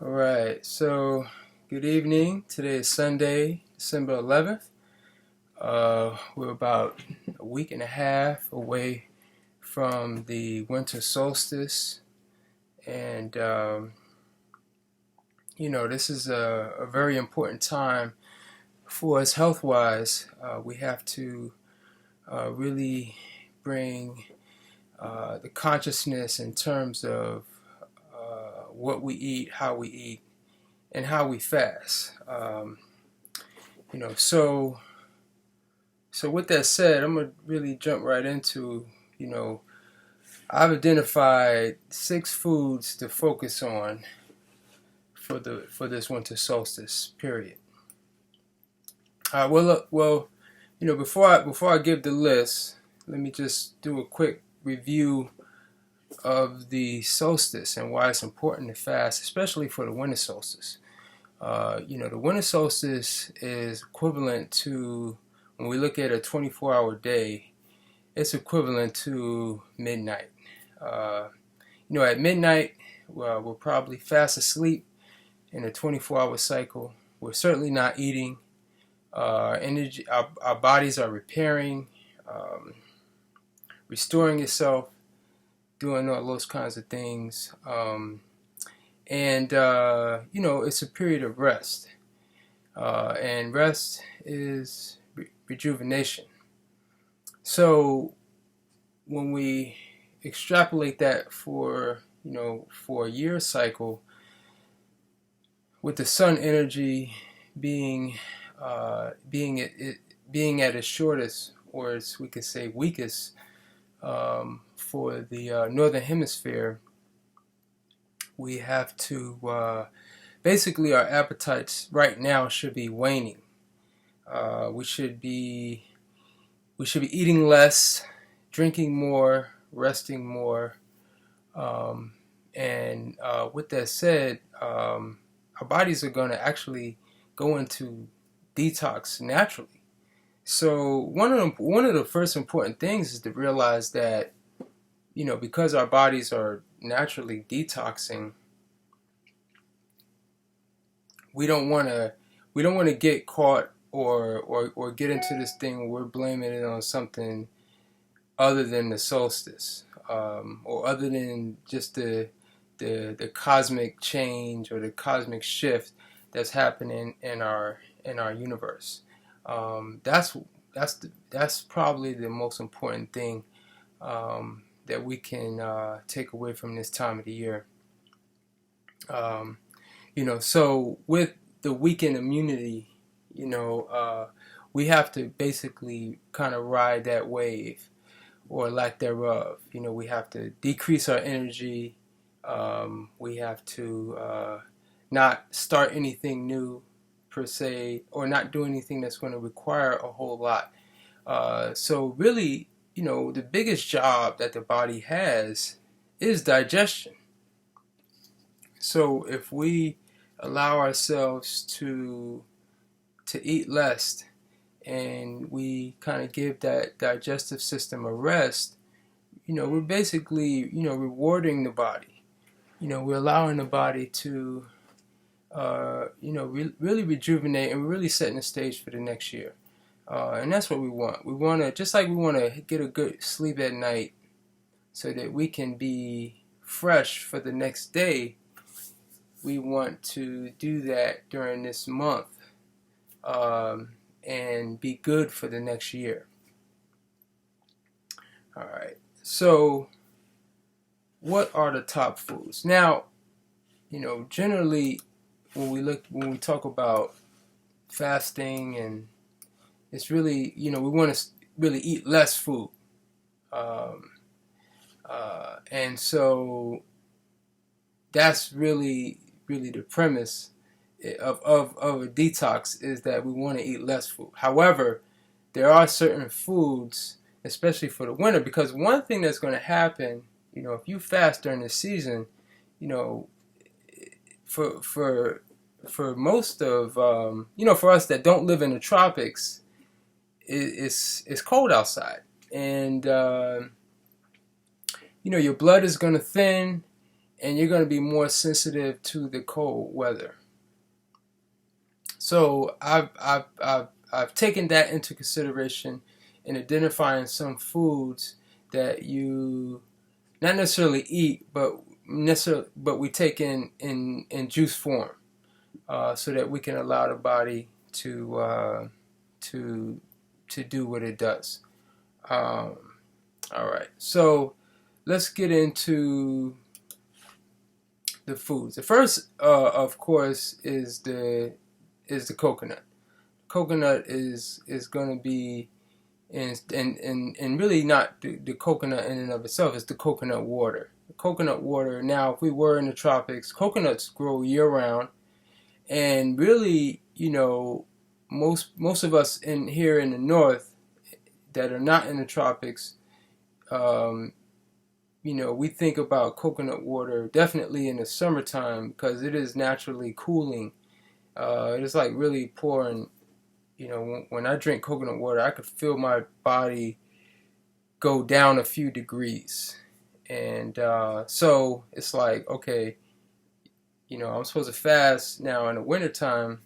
All right, so good evening. Today is Sunday, December 11th. We're about a week and a half away from the winter solstice, and this is a very important time for us health-wise. We have to really bring the consciousness in terms of what we eat, how we eat, and how we fast. You know, so so with that said, I'm gonna really jump right into, I've identified 6 foods to focus on for this winter solstice period. Before I give the list, let me just do a quick review of the solstice and why it's important to fast, especially for the winter solstice. The winter solstice is equivalent to, when we look at a 24-hour day, it's equivalent to midnight. At midnight, we're probably fast asleep in a 24-hour cycle. We're certainly not eating. Energy, our bodies are repairing, restoring itself, doing all those kinds of things. It's a period of rest. And rest is rejuvenation. So when we extrapolate that for a year cycle, with the sun energy being being at its shortest, or as we could say weakest, for the northern hemisphere, we have to basically, our appetites right now should be waning. We should be eating less, drinking more, resting more, and with that said, our bodies are going to actually go into detox naturally. So one of the first important things is to realize that, because our bodies are naturally detoxing, we don't want to get caught or get into this thing where we're blaming it on something other than the solstice, or other than just the cosmic change or the cosmic shift that's happening in our universe. That's probably the most important thing that we can take away from this time of the year. So with the weakened immunity, we have to basically kind of ride that wave or lack thereof. We have to decrease our energy. We have to not start anything new per se, or not do anything that's going to require a whole lot. So really, the biggest job that the body has is digestion. So if we allow ourselves to eat less, and we kind of give that digestive system a rest, we're basically, rewarding the body. We're allowing the body to, really rejuvenate, and we're really setting the stage for the next year. And that's what we want. We want to, just like we want to get a good sleep at night so that we can be fresh for the next day, we want to do that during this month, and be good for the next year. All right. So what are the top foods? Now, generally when we talk about fasting, and it's really, we want to really eat less food. And so that's really the premise of a detox, is that we want to eat less food. However, there are certain foods, especially for the winter, because one thing that's going to happen, if you fast during the season, for most of, for us that don't live in the tropics, it's cold outside, and your blood is going to thin, and you're going to be more sensitive to the cold weather. So I've taken that into consideration in identifying some foods that you not necessarily eat, but we take in juice form, so that we can allow the body to do what it does. All right, so let's get into the foods. The first, of course, is the coconut. Coconut is going to be, and really not the coconut in and of itself. It's the coconut water. The coconut water. Now, if we were in the tropics, coconuts grow year round, and really, most of us here in the north that are not in the tropics, we think about coconut water definitely in the summertime because it is naturally cooling. It is like really pouring. When I drink coconut water, I could feel my body go down a few degrees. And so it's like, okay, I'm supposed to fast now in the wintertime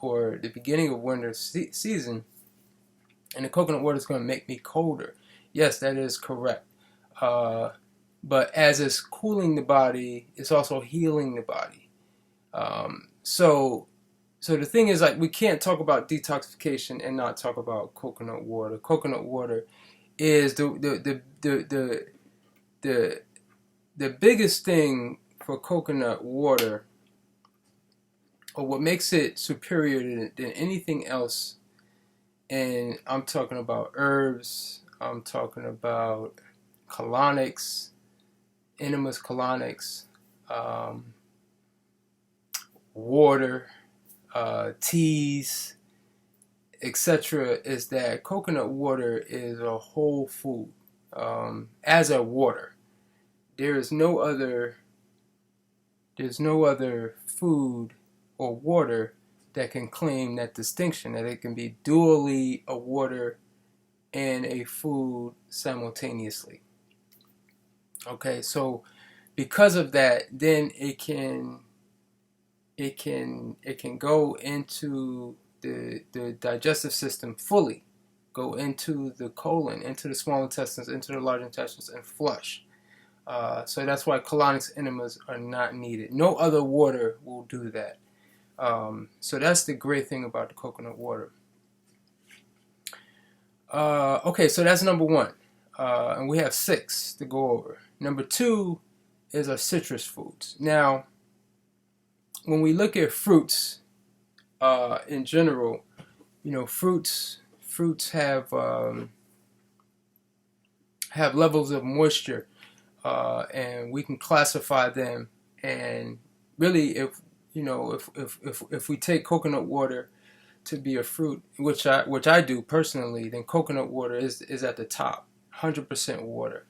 or the beginning of winter season, and the coconut water is going to make me colder. Yes, that is correct. But as it's cooling the body, it's also healing the body. So the thing is, like, we can't talk about detoxification and not talk about coconut water. Coconut water is the biggest thing for coconut water, or what makes it superior than anything else. And I'm talking about herbs. I'm talking about colonics, enemas colonics, water, teas, etc. Is that coconut water is a whole food. As a water, there's no other food or water that can claim that distinction, that it can be dually a water and a food simultaneously. Okay, so because of that, then it can go into the digestive system fully, go into the colon, into the small intestines, into the large intestines, and flush. So that's why colonics enemas are not needed. No other water will do that. So that's the great thing about the coconut water. Okay, so that's number one. And we have 6 to go over. Number 2 is our citrus foods. Now, when we look at fruits, in general, fruits have levels of moisture, and we can classify them. And really, if we take coconut water to be a fruit, which I do personally, then coconut water is at the top, 100% water.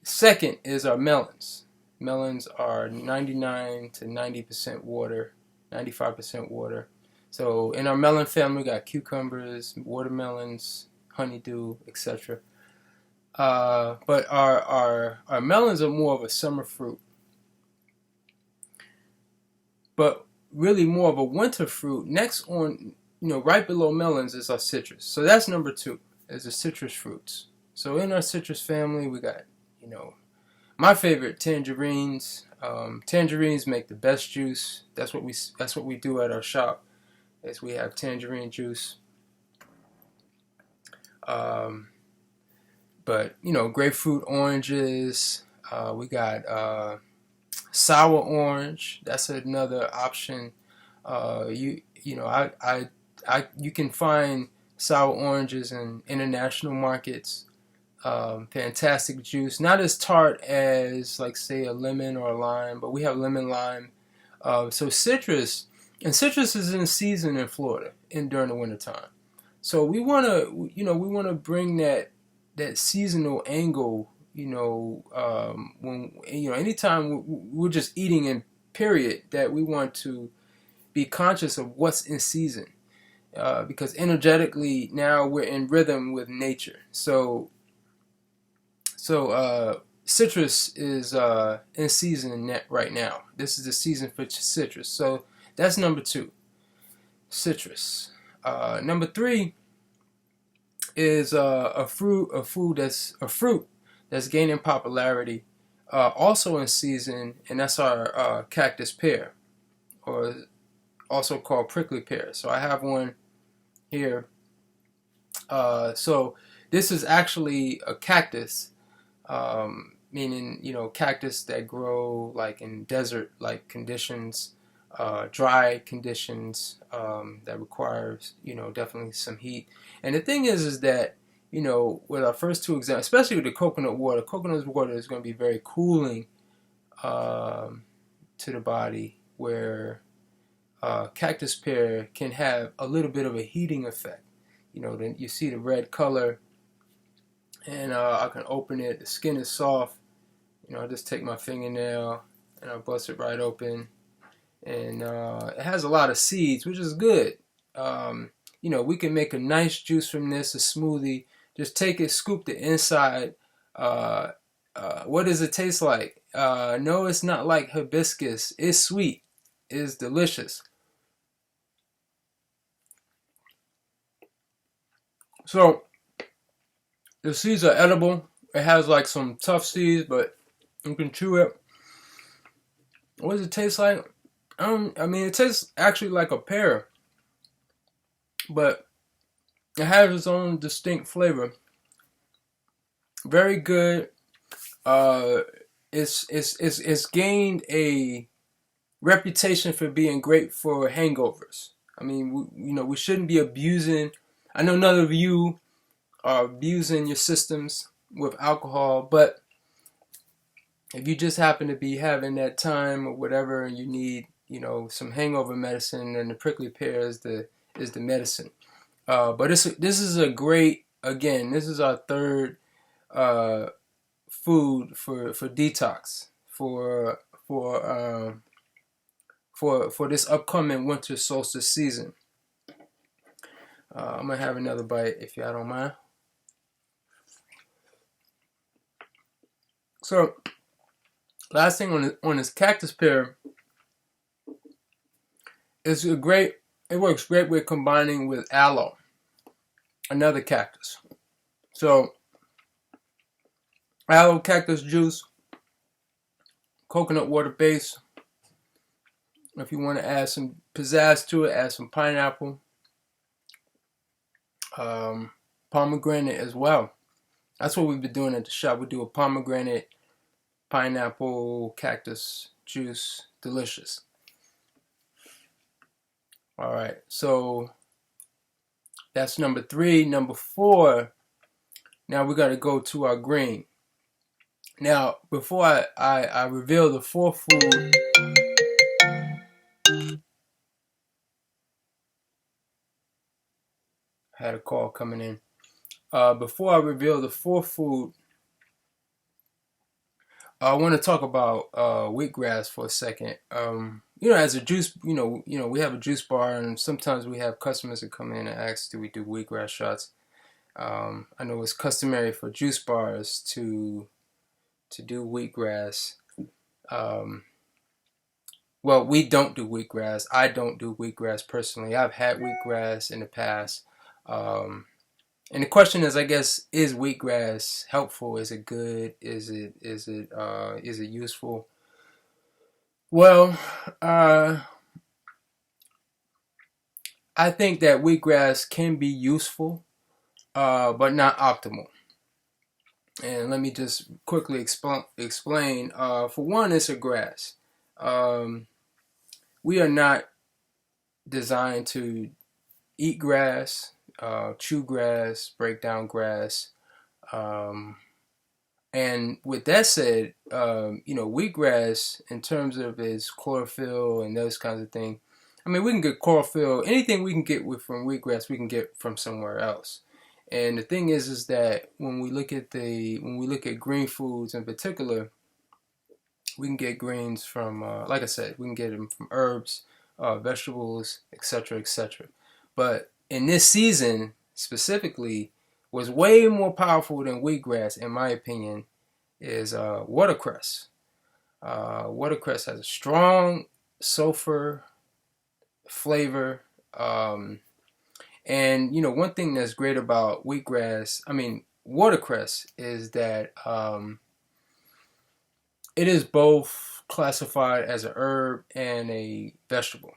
Second is our melons. Melons are 99 to 90% water, 95% water. So in our melon family, we got cucumbers, watermelons, honeydew, etc. But our melons are more of a summer fruit, but really more of a winter fruit. Next on, right below melons is our citrus. So that's number 2, is the citrus fruits. So in our citrus family, we got, my favorite, tangerines. Tangerines make the best juice. That's what we do at our shop, is we have tangerine juice. But grapefruit, oranges. We got sour orange. That's another option. You can find sour oranges in international markets. Fantastic juice, not as tart as, like, say, a lemon or a lime, but we have lemon lime. So citrus is in season in Florida during the wintertime. So we want to bring that seasonal angle. When anytime we're just eating in period, that we want to be conscious of what's in season, because energetically now we're in rhythm with nature. So citrus is in season right now. This is the season for citrus. So that's number 2, citrus. Number 3 is a fruit that's gaining popularity, also in season, and that's our cactus pear, or also called prickly pear. So I have one here. So this is actually a cactus, meaning, cactus that grow like in desert-like conditions, dry conditions, that requires, definitely some heat. And the thing is that, with our first 2 examples, especially with the coconut water is going to be very cooling to the body, where cactus pear can have a little bit of a heating effect. Then you see the red color, and I can open it. The skin is soft. I just take my fingernail and I bust it right open, and it has a lot of seeds, which is good. We can make a nice juice from this, a smoothie. Just take it, scoop the inside. What does it taste like? No, it's not like hibiscus. It's sweet. It's delicious. So the seeds are edible. It has like some tough seeds, but you can chew it. What does it taste like? It tastes actually like a pear, but it has its own distinct flavor. Very good. It's gained a reputation for being great for hangovers. We shouldn't be abusing. I know none of you are abusing your systems with alcohol, but if you just happen to be having that time or whatever, and you need, some hangover medicine, then the prickly pear is the medicine. But this is a great, again, this is our third food for detox for this upcoming winter solstice season. I'm gonna have another bite if y'all don't mind. So, last thing on this cactus pear, it works great with combining with aloe, another cactus. So, aloe cactus juice, coconut water base. If you want to add some pizzazz to it, add some pineapple, pomegranate as well. That's what we've been doing at the shop. We do a pomegranate, pineapple, cactus juice. Delicious. All right, so that's number 3. Number 4, now we got to go to our green. Now, before I reveal the 4th food, I had a call coming in. Before I reveal the 4th food, I want to talk about wheatgrass for a second. As a juice, we have a juice bar, and sometimes we have customers that come in and ask, do we do wheatgrass shots? I know it's customary for juice bars to do wheatgrass. Well, we don't do wheatgrass. I don't do wheatgrass personally. I've had wheatgrass in the past. And the question is, I guess, is wheatgrass helpful? Is it good? Is it useful? Well, I think that wheatgrass can be useful, but not optimal. And let me just quickly explain. For one, it's a grass. We are not designed to eat grass, chew grass, break down grass. And with that said, wheatgrass, in terms of its chlorophyll and those kinds of things, we can get chlorophyll. Anything we can get from wheatgrass, we can get from somewhere else. And the thing is that when we look at green foods in particular, we can get greens from, like I said, we can get them from herbs, vegetables, etc., etc. But in this season specifically, was way more powerful than wheatgrass, in my opinion, is watercress. Watercress has a strong sulfur flavor. And one thing that's great about watercress is that it is both classified as a herb and a vegetable.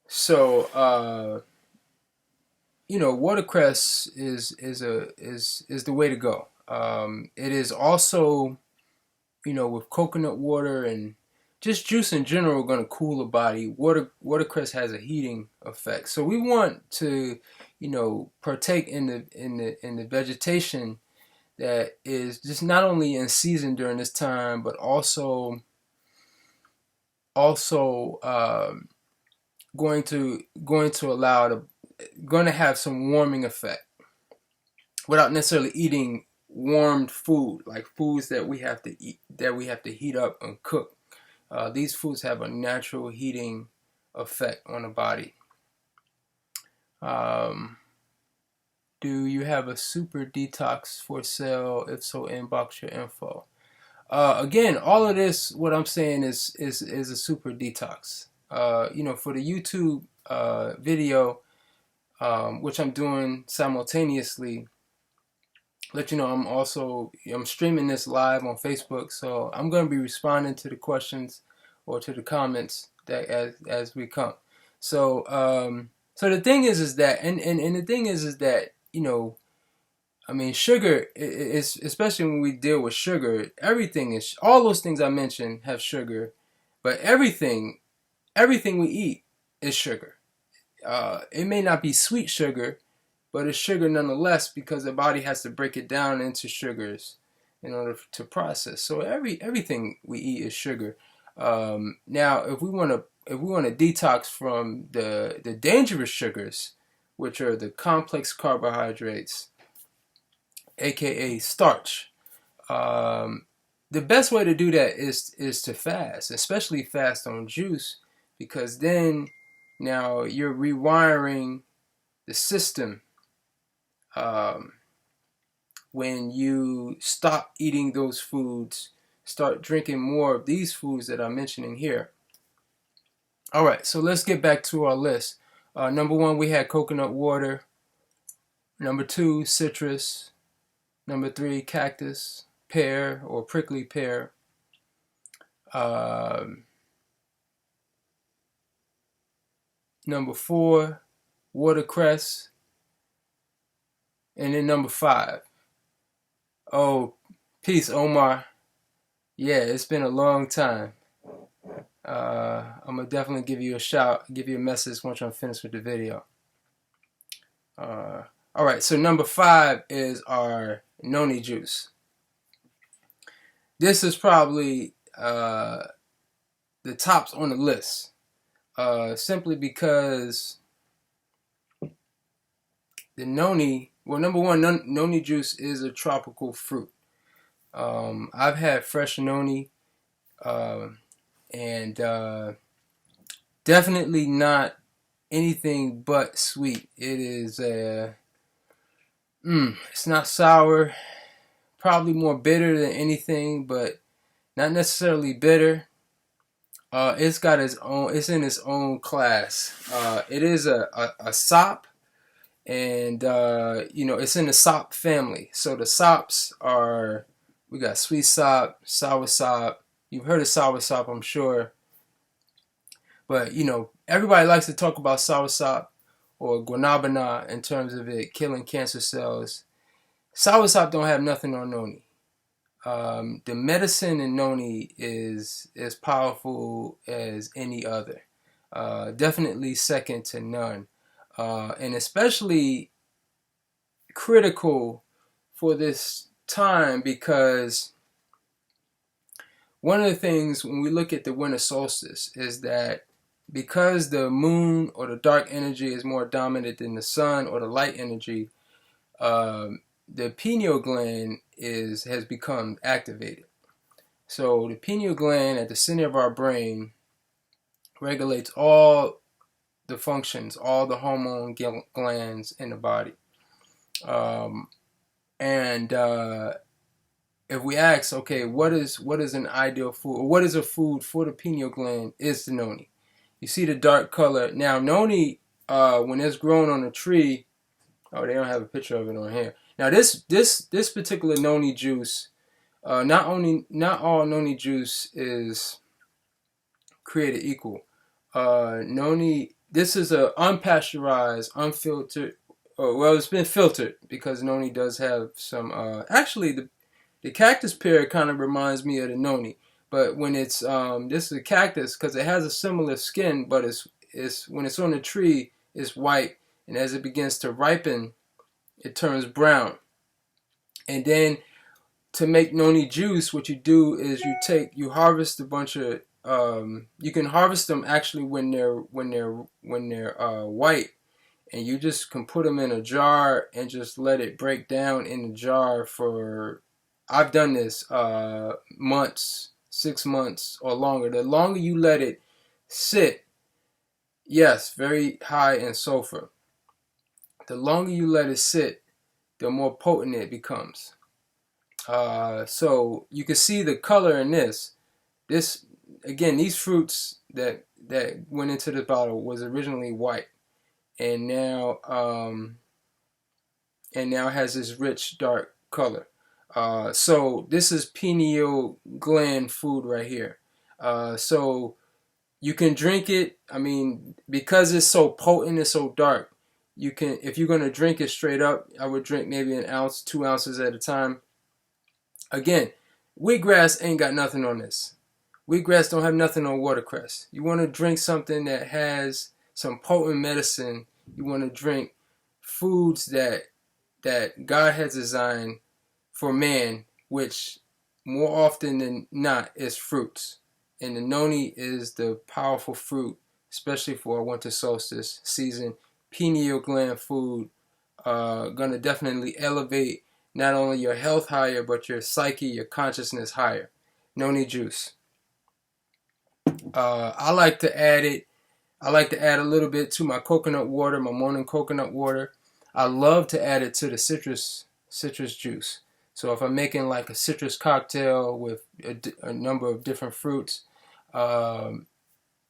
So watercress is the way to go. It is also, with coconut water and just juice in general, going to cool the body. Watercress has a heating effect, so we want to, partake in the vegetation that is just not only in season during this time, but also going to have some warming effect without necessarily eating warmed food, like foods that we have to heat up and cook. These foods have a natural heating effect on the body. Do you have a super detox for sale? If so, inbox your info. Again, all of this, what I'm saying is a super detox. For the YouTube video, which I'm doing simultaneously, let you know I'm streaming this live on Facebook, so I'm going to be responding to the questions or to the comments that as we come. So the thing is that and the thing is that sugar is, especially when we deal with sugar, everything is, all those things I mentioned have sugar, but everything we eat is sugar. It may not be sweet sugar, but it's sugar nonetheless, because the body has to break it down into sugars in order to process. So everything we eat is sugar. Now, if we want to detox from the dangerous sugars, which are the complex carbohydrates, aka starch, the best way to do that is to fast, especially fast on juice, because then now you're rewiring the system. When you stop eating those foods, start drinking more of these foods that I'm mentioning here. All right, so let's get back to our list. Number 1, we had coconut water. Number 2, citrus. Number 3, cactus pear or prickly pear. Number 4, watercress. And then number 5. Oh, peace, Omar. Yeah, it's been a long time. I'm going to definitely give you a shout, give you a message once I'm finished with the video. Alright, so number 5 is our Noni juice. This is probably the tops on the list. Simply because the Noni, well, number 1, Noni juice is a tropical fruit. I've had fresh Noni, and definitely not anything but sweet. It is it's not sour, probably more bitter than anything, but not necessarily bitter. It's got its own, it's in its own class. It is a sop, and it's in the sop family. So the sops are, we got sweet sop, sour sop. You've heard of sour sop, I'm sure. But, everybody likes to talk about sour sop or guanabana in terms of it killing cancer cells. Sour sop don't have nothing on Noni. The medicine in Noni is as powerful as any other. Definitely second to none. And especially critical for this time, because one of the things when we look at the winter solstice is that because the moon or the dark energy is more dominant than the sun or the light energy, the pineal gland has become activated. So the pineal gland at the center of our brain regulates all the functions, all the hormone glands in the body. And if we ask, okay, what is an ideal food, or what is a food for the pineal gland, is the noni. You see the dark color. Now, noni, when it's grown on a tree, oh, they don't have a picture of it on here. Now, this particular noni juice, not all noni juice is created equal. Noni, this is a unpasteurized, unfiltered. Well, it's been filtered because noni does have some. Actually, the cactus pear kind of reminds me of the noni, but when it's this is a cactus because it has a similar skin, but it's when it's on the tree, it's white, and as it begins to ripen, it turns brown. And then to make noni juice, what you do is you harvest a bunch of you can harvest them actually when they're white, and you just can put them in a jar and just let it break down in the jar for, I've done this months, 6 months or longer. The longer you let it sit, yes, very high in sulfur. The longer you let it sit, the more potent it becomes. So you can see the color in this. This again, these fruits that went into the bottle was originally white, and now has this rich dark color. So this is pineal gland food right here. So you can drink it. I mean, because it's so potent and so dark, you can, if you're gonna drink it straight up, I would drink maybe an ounce, 2 ounces at a time. Again, wheatgrass ain't got nothing on this. Wheatgrass don't have nothing on watercress. You want to drink something that has some potent medicine. You want to drink foods that God has designed for man, which more often than not is fruits. And the noni is the powerful fruit, especially for a winter solstice season. Pineal gland food, gonna definitely elevate not only your health higher, but your psyche, your consciousness higher. Noni juice. I like to add it. I like to add a little bit to my coconut water, my morning coconut water. I love to add it to the citrus juice. So if I'm making like a citrus cocktail with a number of different fruits, add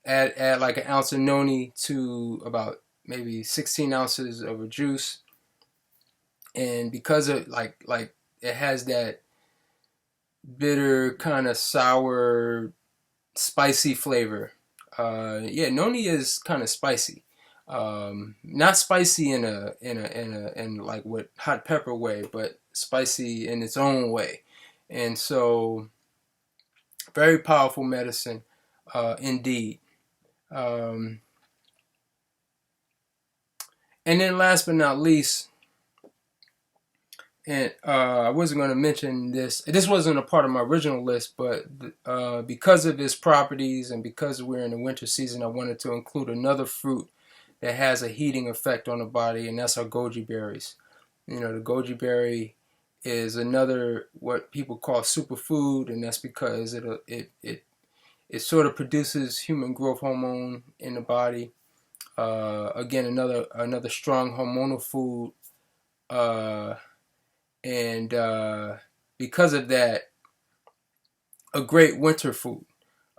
like an ounce of noni to about maybe 16 ounces of a juice. And because of like it has that bitter kind of sour, spicy flavor. Yeah, noni is kind of spicy. Not spicy in like what hot pepper way, but spicy in its own way. And so, very powerful medicine, indeed. And then last but not least, and I wasn't going to mention this. This wasn't a part of my original list, but because of its properties and because we're in the winter season, I wanted to include another fruit that has a heating effect on the body, and that's our goji berries. You know, the goji berry is another what people call superfood, and that's because it sort of produces human growth hormone in the body. Again, another strong hormonal food. And because of that, a great winter food,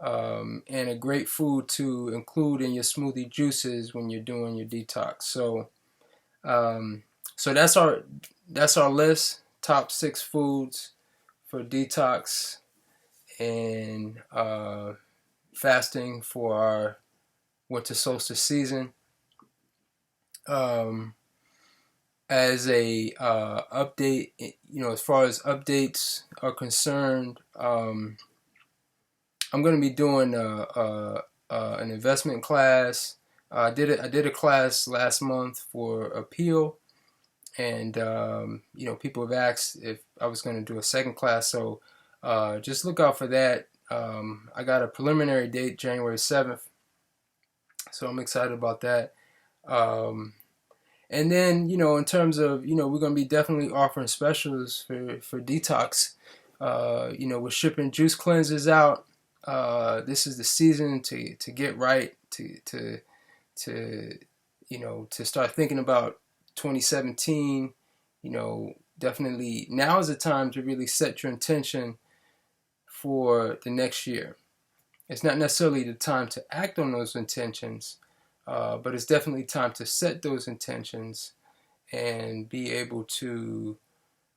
and a great food to include in your smoothie juices when you're doing your detox. So, so that's our list. Top 6 foods for detox and fasting for our winter solstice season. As a update, you know, as far as updates are concerned, I'm going to be doing an investment class. I did a class last month for Appeal, and you know, people have asked if I was going to do a second class, so just look out for that. I got a preliminary date, January 7th, so I'm excited about that. And then, you know, in terms of, you know, we're going to be definitely offering specials for detox. You know, we're shipping juice cleansers out. This is the season to get right, to you know, to start thinking about 2017. You know, definitely now is the time to really set your intention for the next year. It's not necessarily the time to act on those intentions, but it's definitely time to set those intentions and be able to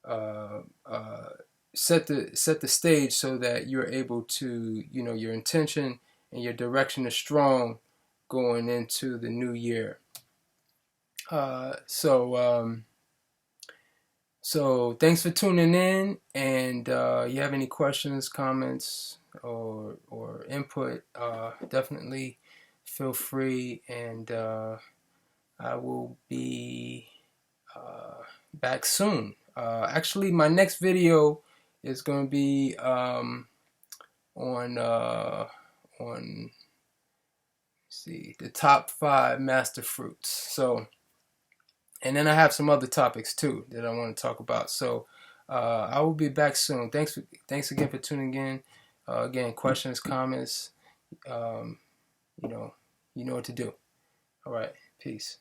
uh, uh, set the stage so that you're able to, your intention and your direction is strong going into the new year. So thanks for tuning in, and you have any questions, comments, or input, definitely feel free, and I will be back soon. Actually, my next video is going to be on let's see, the top 5 master fruits. So, and then I have some other topics too that I want to talk about. So I will be back soon. Thanks again for tuning in. Again, questions, comments, um, you know what to do. All right, peace.